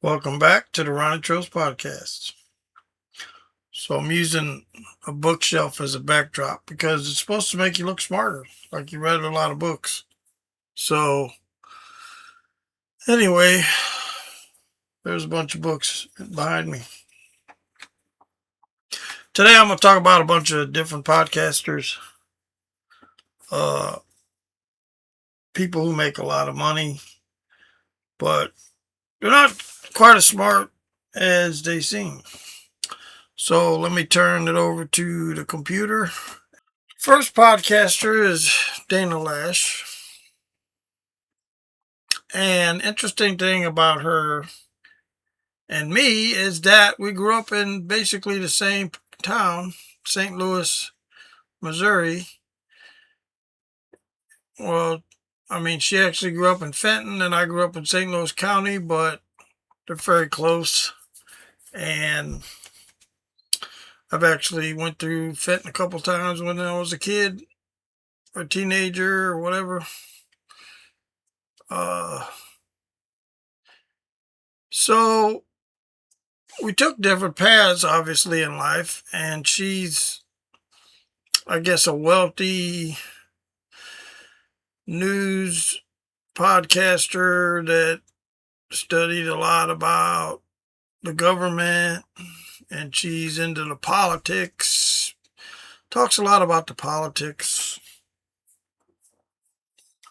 Welcome back to the Ronny Trost podcast. So I'm using a bookshelf as a backdrop because it's supposed to make you look smarter, like you read a lot of books. So anyway, there's a bunch of books behind me. Today I'm going to talk about a bunch of different podcasters, people who make a lot of money, but they're not quite as smart as they seem. So let me turn it over to the computer. First podcaster is Dana Lash. And interesting thing about her and me is that we grew up in basically the same town, St. Louis, Missouri. Well, she actually grew up in Fenton and I grew up in St. Louis County, but they're very close. And I've actually went through Fenton a couple times when I was a kid or a teenager or whatever. So we took different paths, obviously, in life, and she's, I guess, a wealthy news podcaster that studied a lot about the government, and she's into the politics, talks a lot about the politics.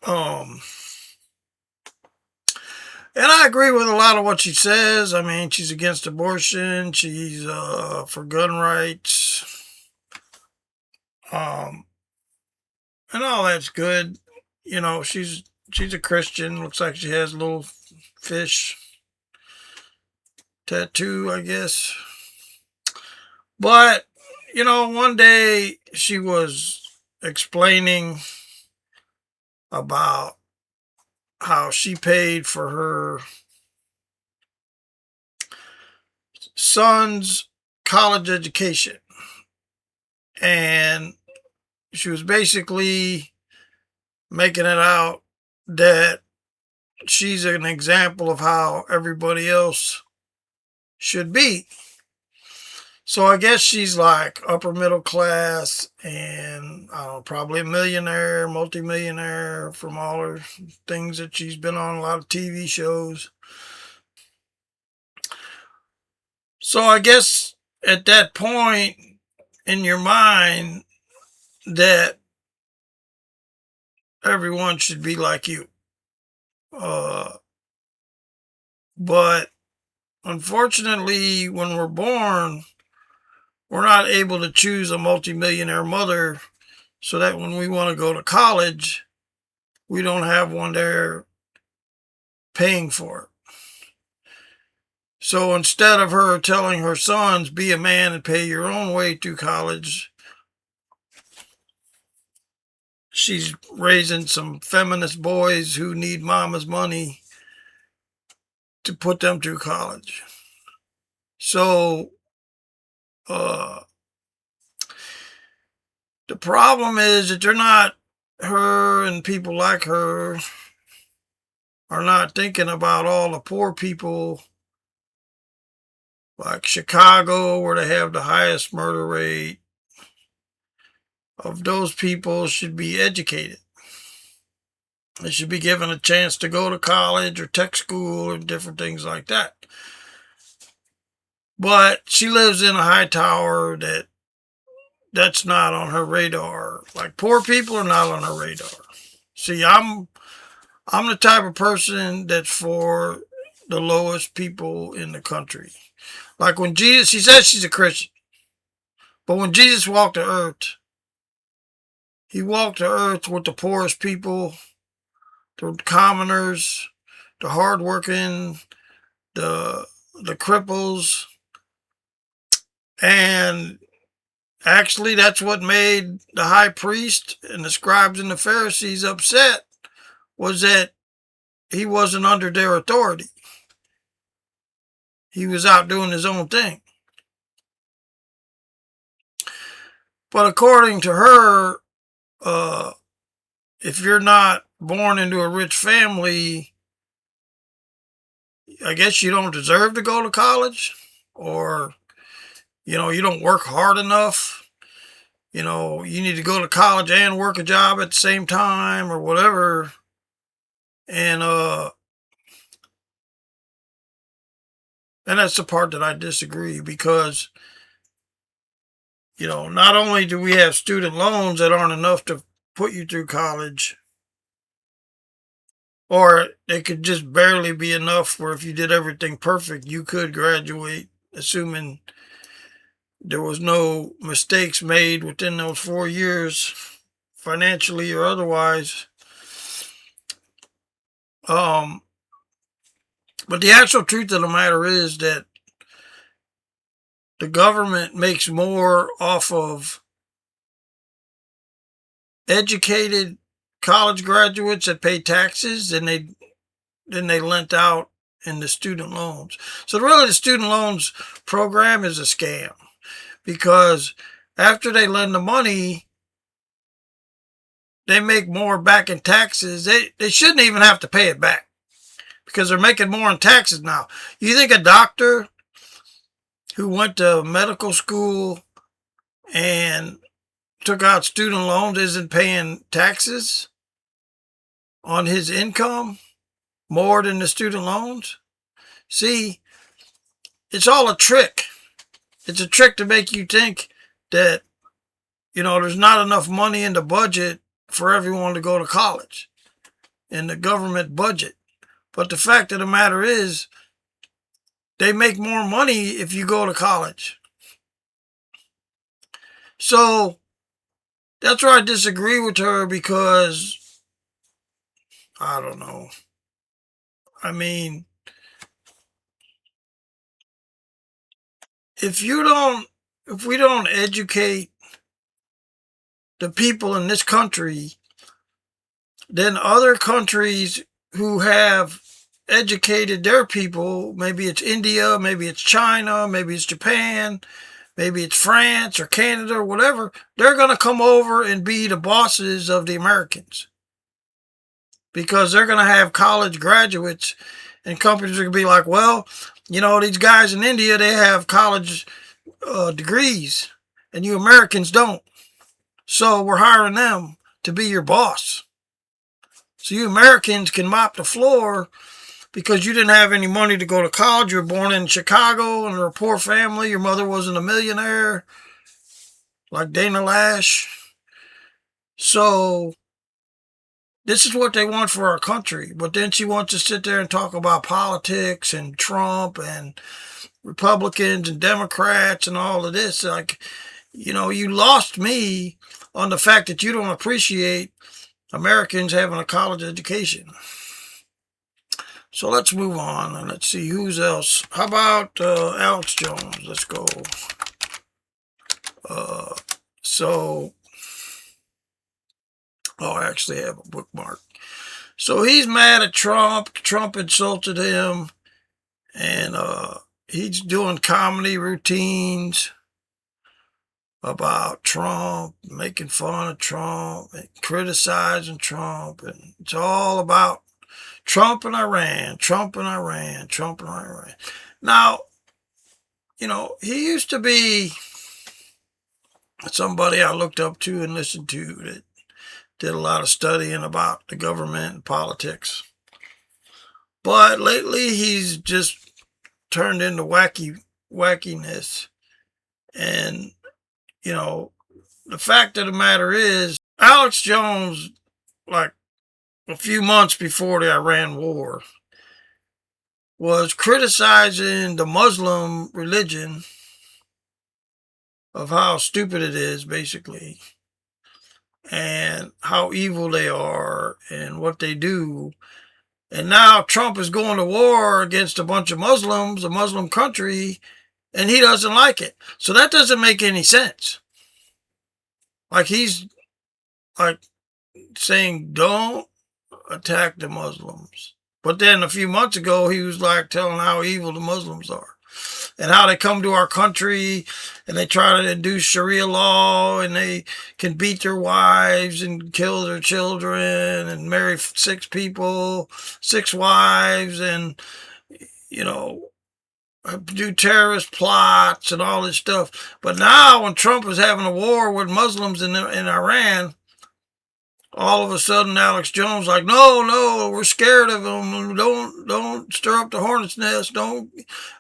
And I agree with a lot of what she says. She's against abortion. She's for gun rights. And all that's good. She's a Christian. Looks like she has a little fish tattoo, I guess. But, one day she was explaining about how she paid for her son's college education. And she was basically making it out that she's an example of how everybody else should be. So I guess she's like upper middle class and probably a millionaire, multimillionaire from all her things that she's been on, a lot of TV shows. So I guess at that point in your mind that everyone should be like you. But unfortunately, when we're born, we're not able to choose a multimillionaire mother so that when we want to go to college, we don't have one there paying for it. So instead of her telling her sons, be a man and pay your own way to college, she's raising some feminist boys who need mama's money to put them through college. So the problem is that her and people like her are not thinking about all the poor people like Chicago, where they have the highest murder rate. Of those people should be educated. They should be given a chance to go to college or tech school or different things like that. But she lives in a high tower that's not on her radar. Like, poor people are not on her radar. See, I'm the type of person that's for the lowest people in the country. Like when Jesus, she says she's a Christian, but when Jesus walked the earth, he walked the earth with the poorest people, the commoners, the hardworking, the cripples, and actually that's what made the high priest and the scribes and the Pharisees upset, was that he wasn't under their authority. He was out doing his own thing. But according to her, if you're not born into a rich family, I guess you don't deserve to go to college, or, you don't work hard enough. You need to go to college and work a job at the same time or whatever. And that's the part that I disagree, because, not only do we have student loans that aren't enough to put you through college, or they could just barely be enough where if you did everything perfect, you could graduate, assuming there was no mistakes made within those 4 years, financially or otherwise. But the actual truth of the matter is that the government makes more off of educated college graduates that pay taxes than they lent out in the student loans. So really, the student loans program is a scam, because after they lend the money, they make more back in taxes. They shouldn't even have to pay it back, because they're making more in taxes now. You think a doctor who went to medical school and took out student loans isn't paying taxes on his income more than the student loans? See, it's all a trick. It's a trick to make you think that, there's not enough money in the budget for everyone to go to college, in the government budget. But the fact of the matter is, they make more money if you go to college. So that's where I disagree with her, because I don't know. I mean, if we don't educate the people in this country, then other countries who have educated their people, maybe it's India, maybe it's China, maybe it's Japan, maybe it's France or Canada or whatever, they're going to come over and be the bosses of the Americans, because they're going to have college graduates, and companies are going to be like, well, these guys in India, they have college degrees and you Americans don't. So we're hiring them to be your boss. So you Americans can mop the floor because you didn't have any money to go to college. You were born in Chicago and a poor family. Your mother wasn't a millionaire like Dana Lash. So this is what they want for our country. But then she wants to sit there and talk about politics and Trump and Republicans and Democrats and all of this. Like, you lost me on the fact that you don't appreciate Americans having a college education. So let's move on and let's see who's else. How about Alex Jones? Let's go. I actually have a bookmark. So he's mad at Trump. Trump insulted him, and he's doing comedy routines about Trump, making fun of Trump, and criticizing Trump, and it's all about Trump and Iran, Trump and Iran, Trump and Iran. Now, he used to be somebody I looked up to and listened to that did a lot of studying about the government and politics. But lately he's just turned into wackiness. And, the fact of the matter is, Alex Jones, like a few months before the Iran war, was criticizing the Muslim religion of how stupid it is, basically, and how evil they are and what they do. And now Trump is going to war against a bunch of Muslims, a Muslim country, and he doesn't like it. So that doesn't make any sense. Like, he's like saying, don't attack the Muslims. But then a few months ago, he was like telling how evil the Muslims are and how they come to our country and they try to induce Sharia law and they can beat their wives and kill their children and marry 6 people, 6 wives. And, you know, do terrorist plots and all this stuff. But now when Trump is having a war with Muslims in Iran, all of a sudden Alex Jones like, no, we're scared of them. Don't stir up the hornet's nest. Don't.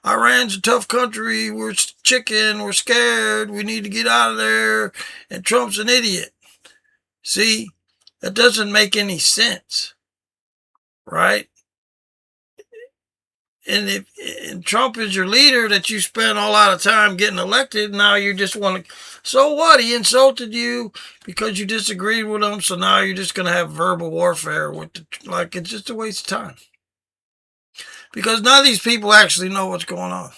Iran's a tough country. We're chicken. We're scared. We need to get out of there. And Trump's an idiot. See, that doesn't make any sense, right? And if Trump is your leader that you spent a lot of time getting elected, now you just want to. So what? He insulted you because you disagreed with him. So now you're just going to have verbal warfare with it's just a waste of time. Because none of these people actually know what's going on,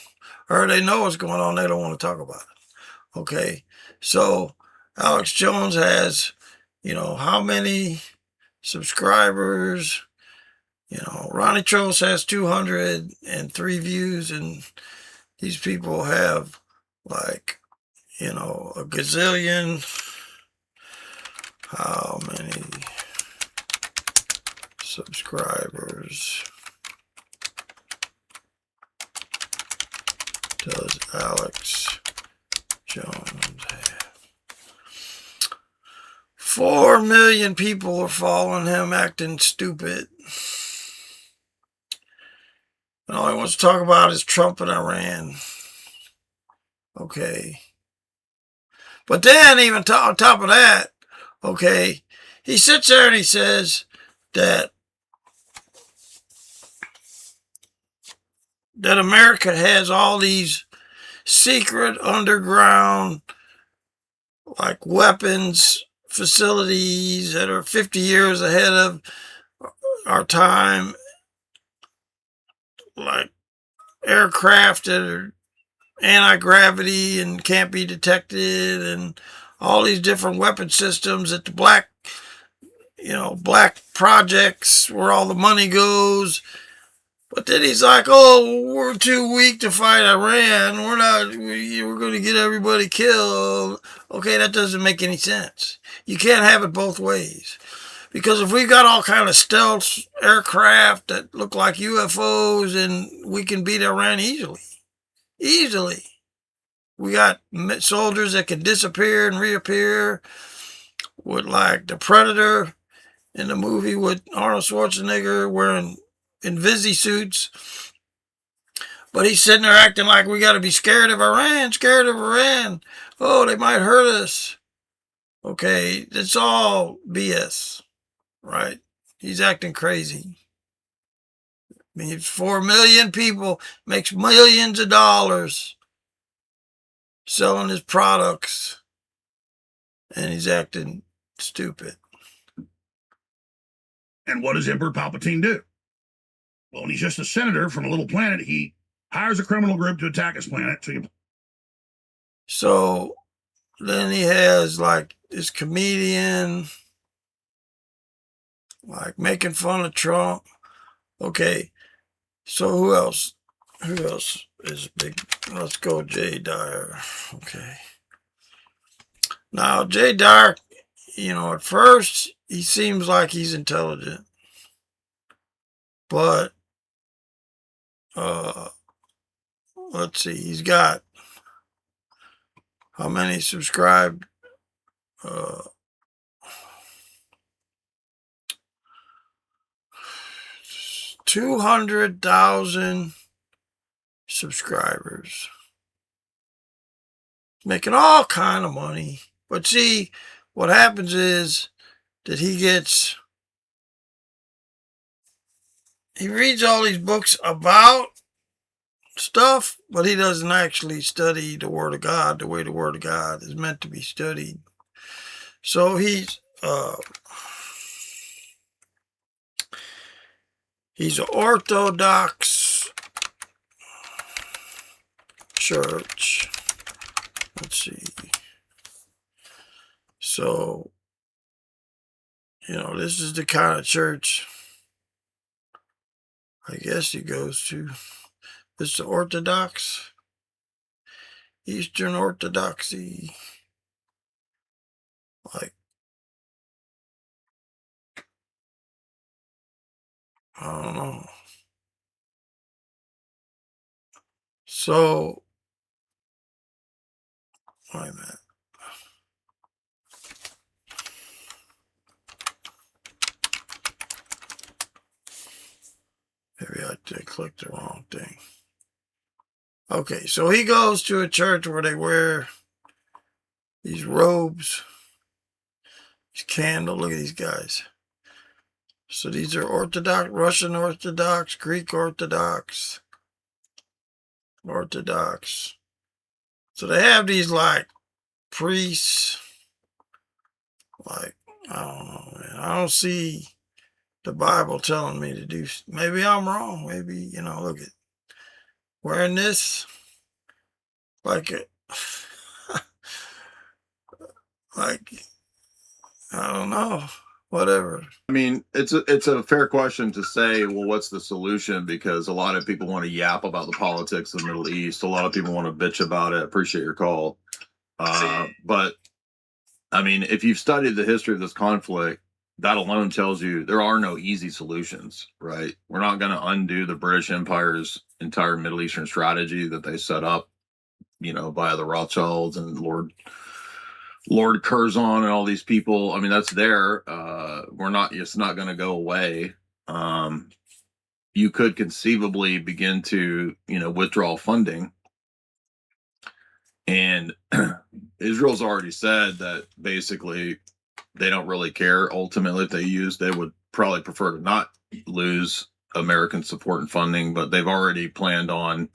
or they know what's going on. They don't want to talk about it. Okay, so Alex Jones has, how many subscribers? Ronny Trost has 203 views, and these people have a gazillion. How many subscribers does Alex Jones have? 4 million people are following him acting stupid. And all he wants to talk about is Trump and Iran. Okay. But then even on top of that, okay, he sits there and he says that America has all these secret underground weapons facilities that are 50 years ahead of our time, like aircraft that are anti-gravity and can't be detected, and all these different weapon systems that the black projects where all the money goes. But then he's like, oh, we're too weak to fight Iran. We're going to get everybody killed. Okay, that doesn't make any sense. You can't have it both ways. Because if we've got all kind of stealth aircraft that look like UFOs, and we can beat Iran easily. Easily. We got soldiers that can disappear and reappear with the Predator in the movie with Arnold Schwarzenegger wearing Invisi suits. But he's sitting there acting like we got to be scared of Iran. Oh, they might hurt us. Okay, it's all BS, right? He's acting crazy. I mean, 4 million people, makes millions of dollars selling his products, and he's acting stupid. And what does Emperor Palpatine do? Well, when he's just a senator from a little planet, he hires a criminal group to attack his planet. So then he has this comedian making fun of Trump. Okay, so who else? Who else is big? Let's go Jay Dyer. Okay. Now, Jay Dyer, at first, he seems like he's intelligent. But, let's see, he's got how many subscribed? 200,000 subscribers. Making all kind of money. But see, what happens is that he reads all these books about stuff, but he doesn't actually study the Word of God the way the Word of God is meant to be studied. So he's an Orthodox church. Let's see. So, this is the kind of church I guess he goes to. It's the Orthodox, Eastern Orthodoxy. I don't know. So, wait a minute. Maybe I did click the wrong thing. Okay, so he goes to a church where they wear these robes, these candles. Look at these guys. So these are Orthodox, Russian Orthodox, Greek Orthodox. So they have these like priests. Like, I don't know, man. I don't see the Bible telling me to do. Maybe I'm wrong. Maybe, look at wearing this like it. Like, I don't know. Whatever. I mean, it's a fair question to say, well, what's the solution? Because a lot of people want to yap about the politics of the Middle East. A lot of people want to bitch about it. Appreciate your call. But, I mean, if you've studied the history of this conflict, that alone tells you there are no easy solutions, right? We're not going to undo the British Empire's entire Middle Eastern strategy that they set up, via the Rothschilds and Lord Curzon and all these people. I mean, that's there. It's not going to go away. You could conceivably begin to, withdraw funding. And Israel's already said that basically they don't really care. Ultimately, if they would probably prefer to not lose American support and funding, but they've already planned on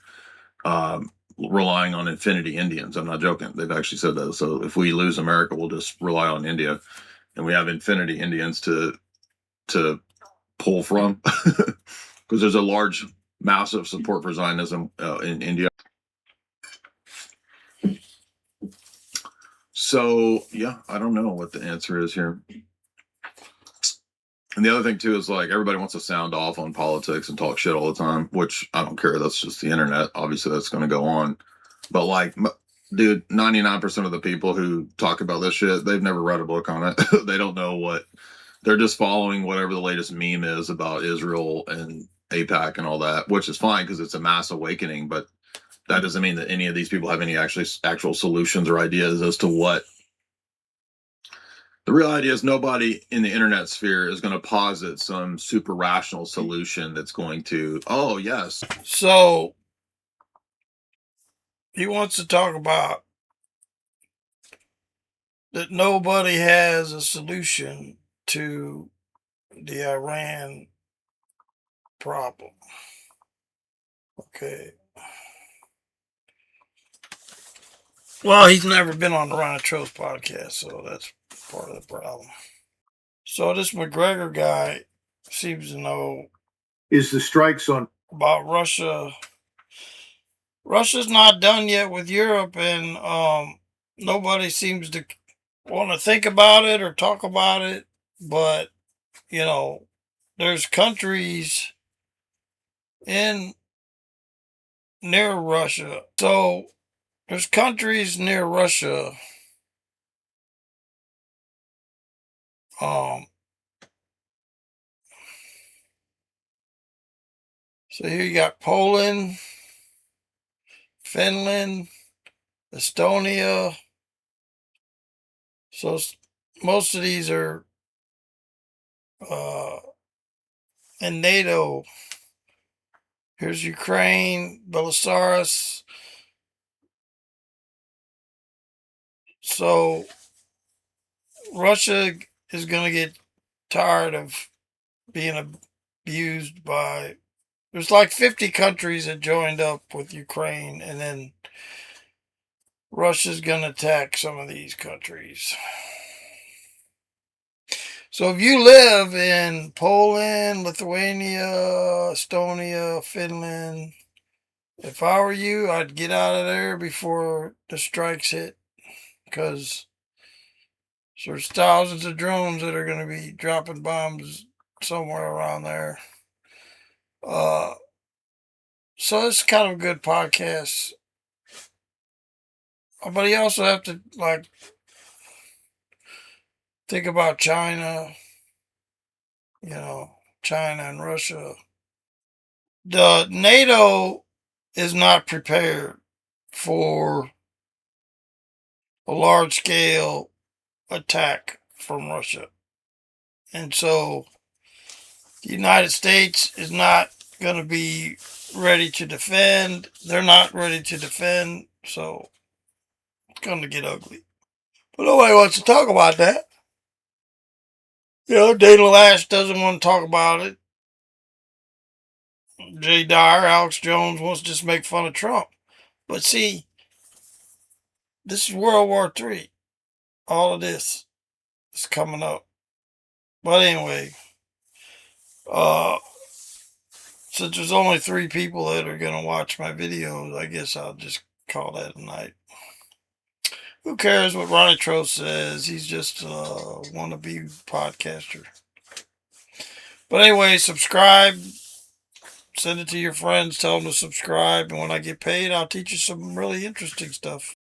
relying on Infinity Indians. I'm not joking. They've actually said that. So if we lose America, we'll just rely on India, and we have Infinity Indians to pull from, because there's a large, massive support for Zionism in India. So yeah, I don't know what the answer is here. And the other thing too is, like, everybody wants to sound off on politics and talk shit all the time, which I don't care. That's just the internet. Obviously, that's going to go on. But like, dude, 99% of the people who talk about this shit, they've never read a book on it. They don't know what. They're just following whatever the latest meme is about Israel and AIPAC and all that, which is fine because it's a mass awakening. But that doesn't mean that any of these people have any actual solutions or ideas as to what. The real idea is nobody in the internet sphere is going to posit some super rational solution that's going to, oh, yes. So he wants to talk about that nobody has a solution to the Iran problem. Okay. Well, he's never been on the Ronny Trost podcast, so that's part of the problem. So this McGregor guy seems to know is the strikes on about Russia. Russia's not done yet with Europe, and nobody seems to want to think about it or talk about it. But there's countries near Russia. So there's countries near Russia. So here you got Poland, Finland, Estonia. So most of these are in NATO. Here's Ukraine, Belarus. So Russia is going to get tired of being abused by. There's like 50 countries that joined up with Ukraine, and then Russia's going to attack some of these countries. So if you live in Poland, Lithuania, Estonia, Finland, if I were you, I'd get out of there before the strikes hit, because there's thousands of drones that are going to be dropping bombs somewhere around there. So it's kind of a good podcast. But you also have to think about China, China and Russia. The NATO is not prepared for a large-scale attack from Russia. And so the United States is not going to be ready to defend. They're not ready to defend, so it's going to get ugly. But nobody wants to talk about that. Dana Lash doesn't want to talk about it. Jay Dyer, Alex Jones wants to just make fun of Trump. But see, this is World War III. All of this is coming up. But anyway, since there's only 3 people that are going to watch my videos, I guess I'll just call that a night. Who cares what Ronny Trost says? He's just a wannabe podcaster. But anyway, subscribe. Send it to your friends. Tell them to subscribe. And when I get paid, I'll teach you some really interesting stuff.